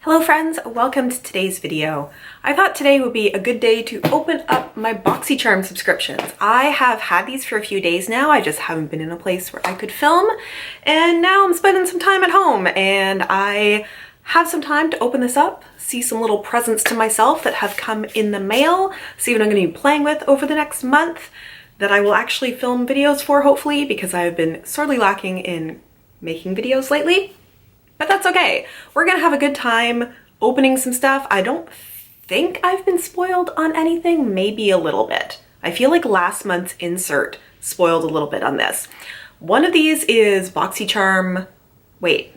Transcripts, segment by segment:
Hello friends, welcome to today's video. I thought today would be a good day to open up my Boxycharm subscriptions. I have had these for a few days now, I just haven't been in a place where I could film, and now I'm spending some time at home and I have some time to open this up, see some little presents to myself that have come in the mail, see what I'm going to be playing with over the next month that I will actually film videos for, hopefully, because I have been sorely lacking in making videos lately. But that's okay. We're gonna have a good time opening some stuff. I don't think I've been spoiled on anything, maybe a little bit. I feel like last month's insert spoiled a little bit on this. One of these is Boxycharm. Wait,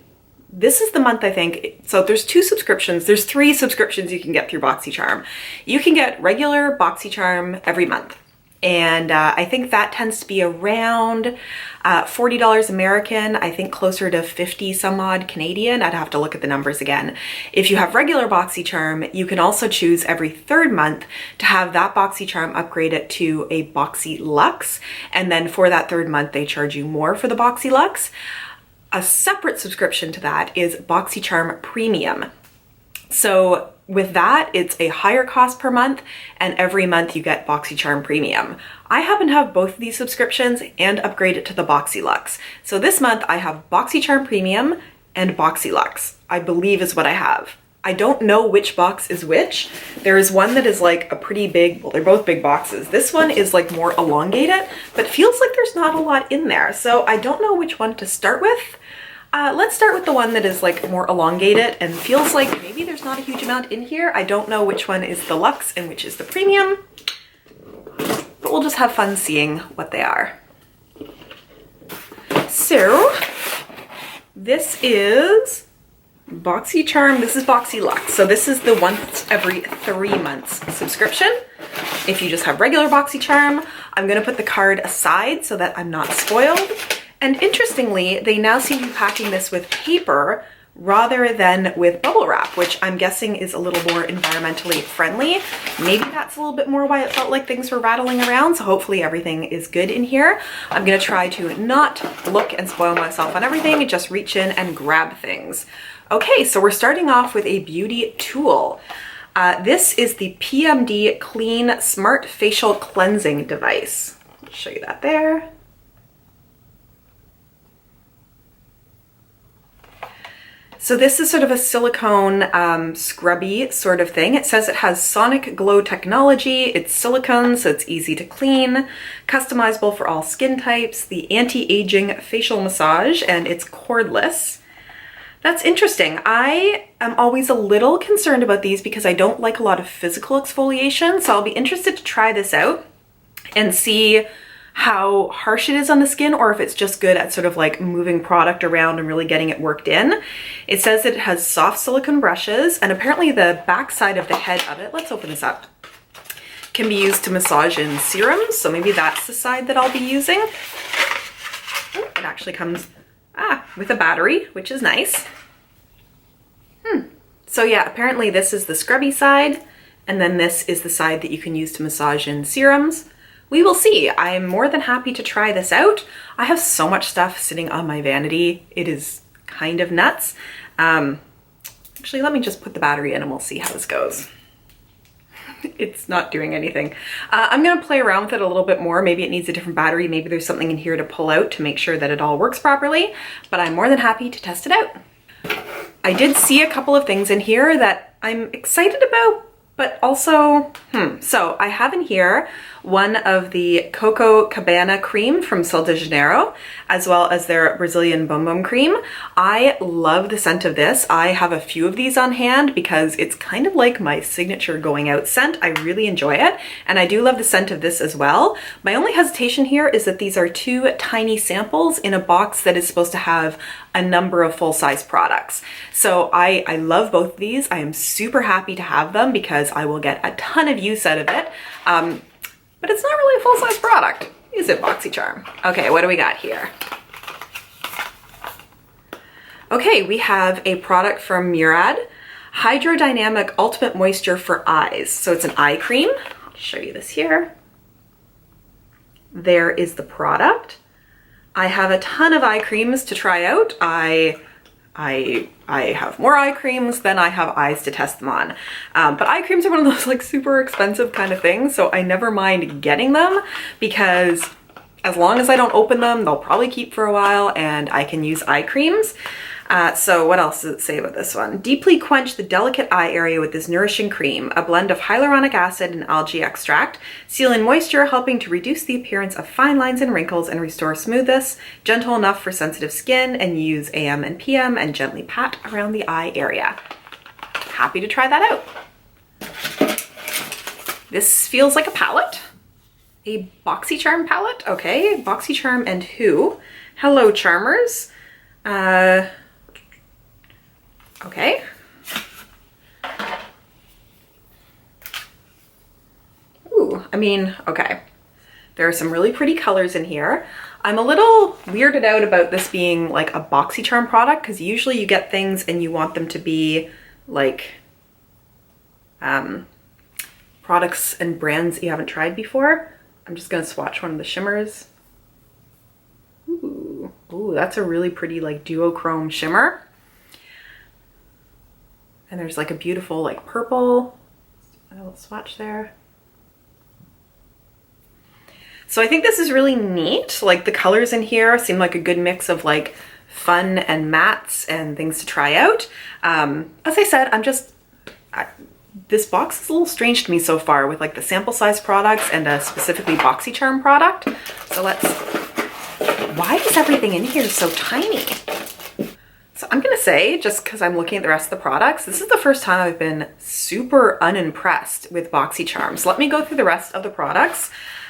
this is the month, I think. So there's two subscriptions. There's 3 subscriptions you can get through Boxycharm. You can get regular Boxycharm every month. And I think that tends to be around $40 American, I think closer to 50 some odd Canadian. I'd have to look at the numbers again. If you have regular Boxycharm, you can also choose every 3rd month to have that Boxycharm upgraded to a Boxyluxe. And then for that 3rd month, they charge you more for the Boxyluxe. A separate subscription to that is Boxycharm Premium. So with that, it's a higher cost per month, and every month you get Boxycharm Premium. I happen to have both of these subscriptions and upgrade it to the Boxyluxe. So this month I have Boxycharm Premium and Boxyluxe, I believe is what I have. I don't know which box is which. There is one that is like a pretty big, well, they're both big boxes. This one is like more elongated, but feels like there's not a lot in there. So I don't know which one to start with. Let's start with the one that is like more elongated and feels like maybe there's not a huge amount in here. I don't know which one is the Luxe and which is the Premium, but we'll just have fun seeing what they are. So this is Boxycharm, this is Boxyluxe. So this is the once every 3 months subscription. If you just have regular Boxycharm, I'm gonna put the card aside so that I'm not spoiled. And interestingly, they now seem to be packing this with paper rather than with bubble wrap, which I'm guessing is a little more environmentally friendly. Maybe that's a little bit more why it felt like things were rattling around, so hopefully everything is good in here. I'm gonna try to not look and spoil myself on everything and just reach in and grab things. Okay, so we're starting off with a beauty tool. This is the PMD Clean Smart Facial Cleansing Device. I'll show you that there. So this is sort of a silicone scrubby sort of thing. It says it has sonic glow technology. It's silicone, so it's easy to clean, customizable for all skin types, the anti-aging facial massage, and it's cordless. That's interesting. I am always a little concerned about these because I don't like a lot of physical exfoliation, so I'll be interested to try this out and see how harsh it is on the skin, or if it's just good at sort of like moving product around and really getting it worked in. It says that it has soft silicone brushes, and apparently the back side of the head of it, let's open this up, can be used to massage in serums. So maybe that's the side that I'll be using. Oh, it actually comes with a battery, which is nice. So yeah, apparently this is the scrubby side, and then this is the side that you can use to massage in serums. We will see. I am more than happy to try this out. I have so much stuff sitting on my vanity. It is kind of nuts. Actually, let me just put the battery in and we'll see how this goes. It's not doing anything. I'm gonna play around with it a little bit more. Maybe it needs a different battery. Maybe there's something in here to pull out to make sure that it all works properly, but I'm more than happy to test it out. I did see a couple of things in here that I'm excited about, but also, so I have in here one of the Coco Cabana cream from Sol de Janeiro, as well as their Brazilian Bum Bum cream. I love the scent of this. I have a few of these on hand because it's kind of like my signature going out scent. I really enjoy it, and I do love the scent of this as well. My only hesitation here is that these are 2 tiny samples in a box that is supposed to have a number of full-size products. So I love both of these. I am super happy to have them because I will get a ton of use out of it. But it's not really a full-size product, is it, Boxycharm? Okay, what do we got here? Okay, we have a product from Murad, Hydrodynamic Ultimate Moisture for Eyes. So it's an eye cream. I'll show you this here. There is the product. I have a ton of eye creams to try out. I I have more eye creams than I have eyes to test them on. But eye creams are one of those like super expensive kind of things, so I never mind getting them because as long as I don't open them, they'll probably keep for a while and I can use eye creams. So what else does it say about this one? Deeply quench the delicate eye area with this nourishing cream, a blend of hyaluronic acid and algae extract. Seal in moisture, helping to reduce the appearance of fine lines and wrinkles and restore smoothness. Gentle enough for sensitive skin, and use AM and PM and gently pat around the eye area. Happy to try that out. This feels like a palette. A Boxycharm palette. Okay, Boxycharm and who? Hello Charmers. Okay. Ooh, I mean, okay. There are some really pretty colors in here. I'm a little weirded out about this being like a Boxycharm product because usually you get things and you want them to be like products and brands you haven't tried before. I'm just gonna swatch one of the shimmers. Ooh, that's a really pretty like duochrome shimmer. And there's like a beautiful like purple. A little swatch there. So I think this is really neat. Like the colors in here seem like a good mix of like fun and mattes and things to try out. As I said, this box is a little strange to me so far with like the sample size products and a specifically Boxycharm product. So why is everything in here so tiny? So I'm gonna say, just because I'm looking at the rest of the products, this is the first time I've been super unimpressed with Boxycharm. So let me go through the rest of the products.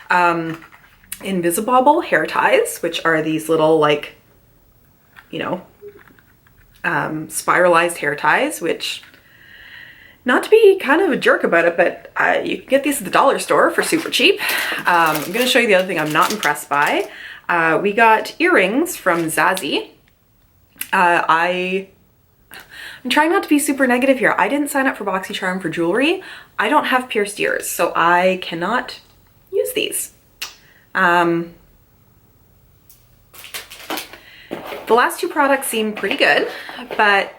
Invisibobble hair ties, which are these little like, you know, spiralized hair ties, which, not to be kind of a jerk about it, but you can get these at the dollar store for super cheap. I'm gonna show you the other thing I'm not impressed by. We got earrings from Zazie. I'm trying not to be super negative here. I didn't sign up for Boxycharm for jewelry. I don't have pierced ears, so I cannot use these. The last two products seem pretty good, but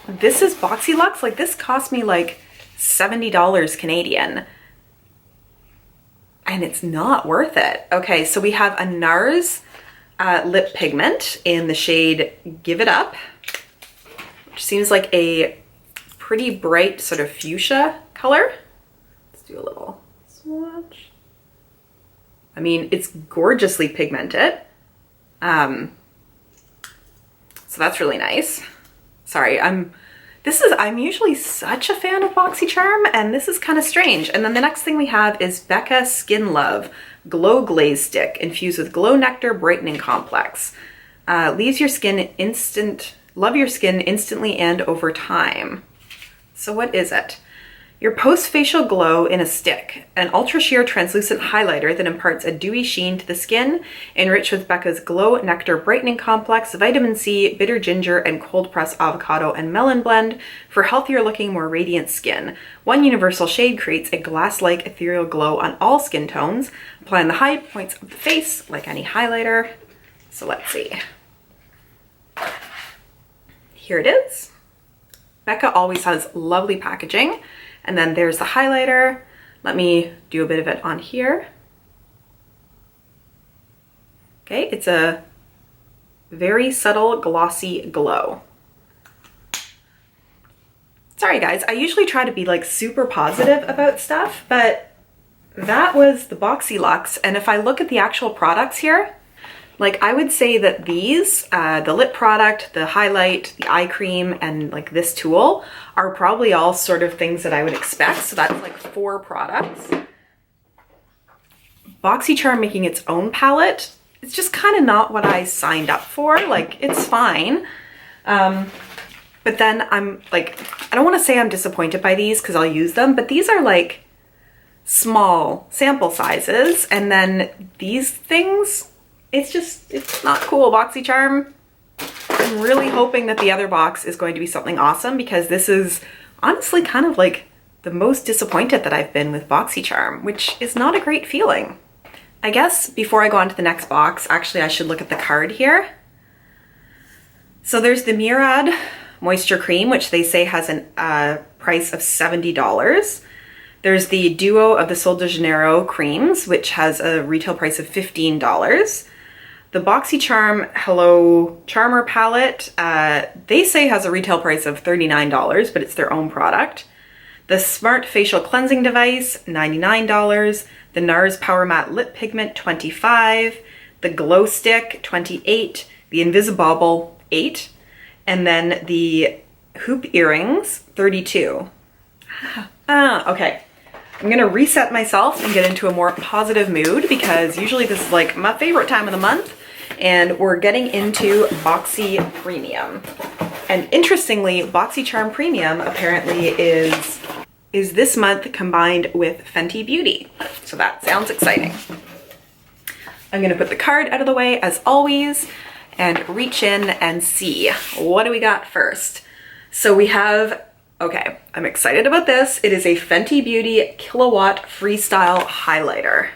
this is Boxyluxe. Like this cost me like $70 Canadian. And it's not worth it. Okay, so we have a NARS lip pigment in the shade Give It Up, which seems like a pretty bright sort of fuchsia color. Let's do a little swatch. I mean, it's gorgeously pigmented. So that's really nice. Sorry, I'm usually such a fan of Boxycharm, and this is kind of strange. And then the next thing we have is Becca Skin Love Glow Glaze Stick infused with Glow Nectar Brightening Complex. Leaves your skin love your skin instantly and over time. So what is it? Your post-facial glow in a stick, an ultra-sheer translucent highlighter that imparts a dewy sheen to the skin, enriched with Becca's Glow Nectar Brightening Complex, vitamin C, bitter ginger, and cold-pressed avocado and melon blend for healthier-looking, more radiant skin. One universal shade creates a glass-like ethereal glow on all skin tones. Apply on the high points of the face like any highlighter. So let's see. Here it is. Becca always has lovely packaging. And then there's the highlighter. Let me do a bit of it on here. Okay, it's a very subtle glossy glow. Sorry guys, I usually try to be like super positive about stuff, but that was the Boxyluxe. And if I look at the actual products here, like I would say that these, the lip product, the highlight, the eye cream, and like this tool are probably all sort of things that I would expect. So that's like 4 products. Boxycharm making its own palette, it's just kind of not what I signed up for. Like it's fine. But then I'm like, I don't want to say I'm disappointed by these because I'll use them, but these are like small sample sizes. And then these things, it's not cool, Boxycharm. I'm really hoping that the other box is going to be something awesome because this is honestly kind of like the most disappointed that I've been with Boxycharm, which is not a great feeling. I guess before I go on to the next box, actually I should look at the card here. So there's the Murad Moisture Cream, which they say has a price of $70. There's the duo of the Sol de Janeiro creams, which has a retail price of $15. The Boxycharm Hello Charmer palette, they say has a retail price of $39, but it's their own product. The Smart Facial Cleansing Device, $99. The NARS Power Matte Lip Pigment, $25. The Glow Stick, $28. The Invisibobble, $8. And then the Hoop Earrings, $32. Okay. I'm gonna reset myself and get into a more positive mood because usually this is like my favorite time of the month, and we're getting into Boxy Premium. And interestingly, Boxycharm Premium apparently is this month combined with Fenty Beauty. So that sounds exciting. I'm gonna put the card out of the way as always and reach in and see what do we got first. So we have, okay, I'm excited about this. It is a Fenty Beauty Kilowatt Freestyle Highlighter.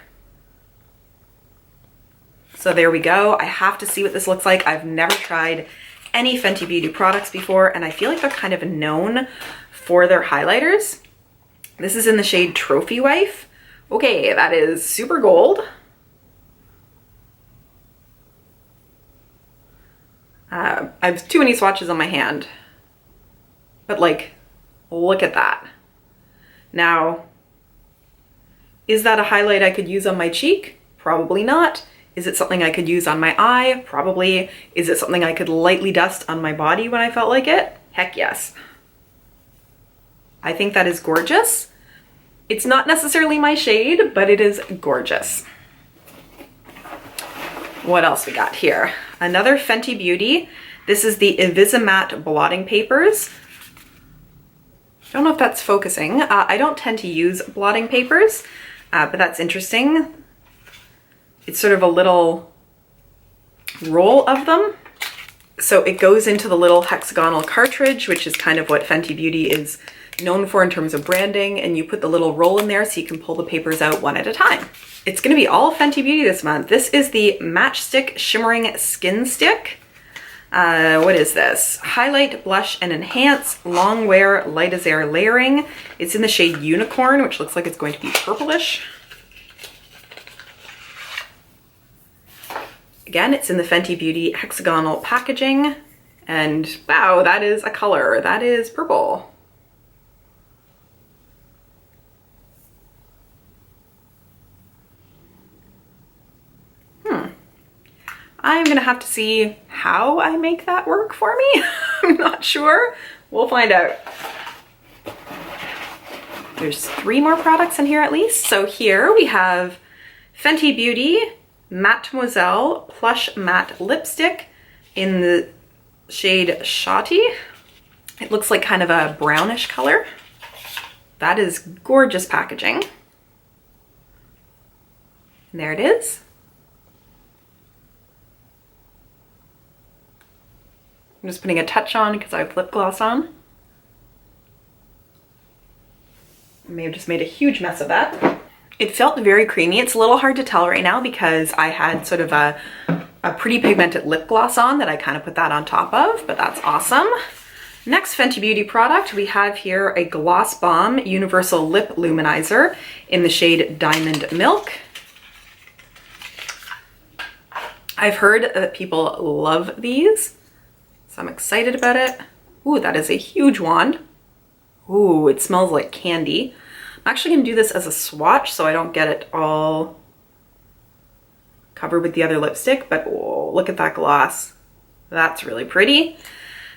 So there we go. I have to see what this looks like. I've never tried any Fenty Beauty products before, and I feel like they're kind of known for their highlighters. This is in the shade Trophy Wife. Okay, that is super gold. I have too many swatches on my hand, but like, look at that. Now, is that a highlight I could use on my cheek? Probably not. Is it something I could use on my eye? Probably. Is it something I could lightly dust on my body when I felt like it? Heck yes. I think that is gorgeous. It's not necessarily my shade, but it is gorgeous. What else we got here? Another Fenty Beauty. This is the Invisimatte Blotting Papers. I don't know if that's focusing. I don't tend to use blotting papers, but that's interesting. It's sort of a little roll of them. So it goes into the little hexagonal cartridge, which is kind of what Fenty Beauty is known for in terms of branding, and you put the little roll in there so you can pull the papers out one at a time. It's gonna be all Fenty Beauty this month. This is the Matchstick Shimmering Skin Stick. What is this? Highlight, Blush, and Enhance Long Wear Light as Air Layering. It's in the shade Unicorn, which looks like it's going to be purplish. Again, it's in the Fenty Beauty hexagonal packaging. And wow, that is a color. That is purple. I'm gonna have to see how I make that work for me. I'm not sure. We'll find out. There's 3 more products in here at least. So here we have Fenty Beauty Mademoiselle Plush Matte Lipstick in the shade Shawty. It looks like kind of a brownish color. That is gorgeous packaging. And there it is. I'm just putting a touch on because I have lip gloss on. I may have just made a huge mess of that. It felt very creamy. It's a little hard to tell right now because I had sort of a pretty pigmented lip gloss on that I kind of put that on top of, but that's awesome. Next Fenty Beauty product, we have here a Gloss Bomb Universal Lip Luminizer in the shade Diamond Milk. I've heard that people love these. So I'm excited about it. Ooh, that is a huge wand. Ooh, it smells like candy. I'm actually gonna do this as a swatch so I don't get it all covered with the other lipstick, but oh, look at that gloss. That's really pretty.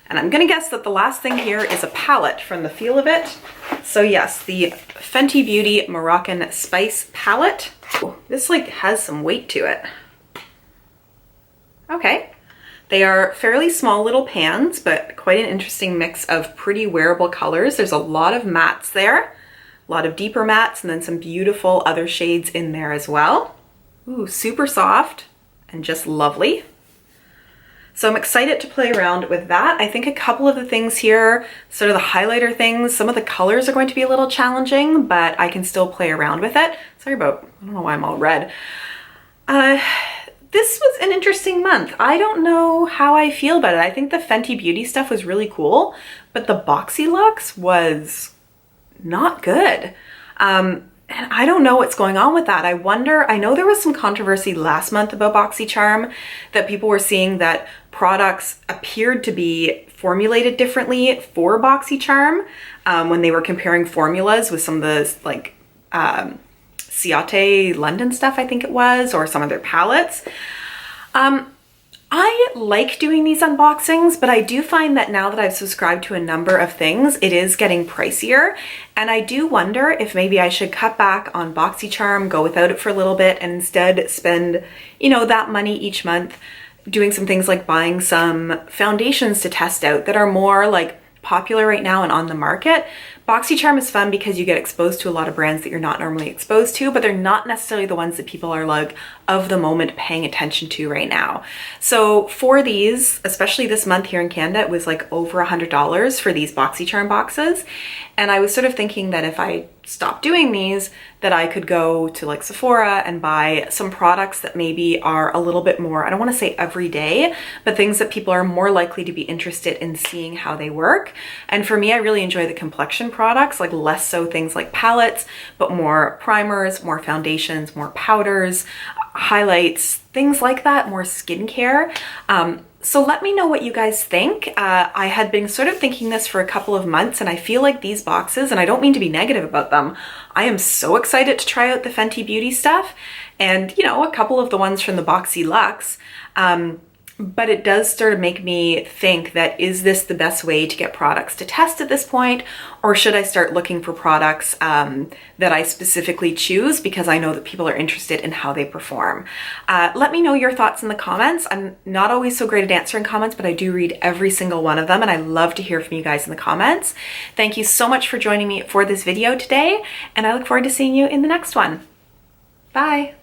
And I'm gonna guess that the last thing here is a palette from the feel of it. So yes, the Fenty Beauty Moroccan Spice palette. Ooh, this like has some weight to it. Okay. They are fairly small little pans, but quite an interesting mix of pretty wearable colors. There's a lot of mattes there, a lot of deeper mattes, and then some beautiful other shades in there as well. Ooh, super soft and just lovely. So I'm excited to play around with that. I think a couple of the things here, sort of the highlighter things, some of the colors are going to be a little challenging, but I can still play around with it. Sorry about, I don't know why I'm all red. this was an interesting month. I don't know how I feel about it. I think the Fenty Beauty stuff was really cool, but the Boxyluxe was not good. And I don't know what's going on with that. I wonder, I know there was some controversy last month about Boxycharm, that people were seeing that products appeared to be formulated differently for Boxycharm when they were comparing formulas with some of the like Ciate London stuff, I think it was, or some of their palettes. I like doing these unboxings, but I do find that now that I've subscribed to a number of things, it is getting pricier. And I do wonder if maybe I should cut back on Boxycharm, go without it for a little bit, and instead spend, you know, that money each month doing some things like buying some foundations to test out that are more like popular right now and on the market. Boxycharm is fun because you get exposed to a lot of brands that you're not normally exposed to, but they're not necessarily the ones that people are like of the moment paying attention to right now. So for these, especially this month here in Canada, it was like over $100 for these Boxycharm boxes. And I was sort of thinking that if I stopped doing these, that I could go to like Sephora and buy some products that maybe are a little bit more, I don't want to say everyday, but things that people are more likely to be interested in seeing how they work. And for me, I really enjoy the complexion products, like less so things like palettes, but more primers, more foundations, more powders, highlights, things like that, more skincare. So let me know what you guys think. I had been sort of thinking this for a couple of months, and I feel like these boxes, and I don't mean to be negative about them, I am so excited to try out the Fenty Beauty stuff and, you know, a couple of the ones from the Boxyluxe. But it does sort of make me think that, is this the best way to get products to test at this point? Or should I start looking for products that I specifically choose because I know that people are interested in how they perform? Let me know your thoughts in the comments. I'm not always so great at answering comments, but I do read every single one of them, and I love to hear from you guys in the comments. Thank you so much for joining me for this video today, and I look forward to seeing you in the next one. Bye.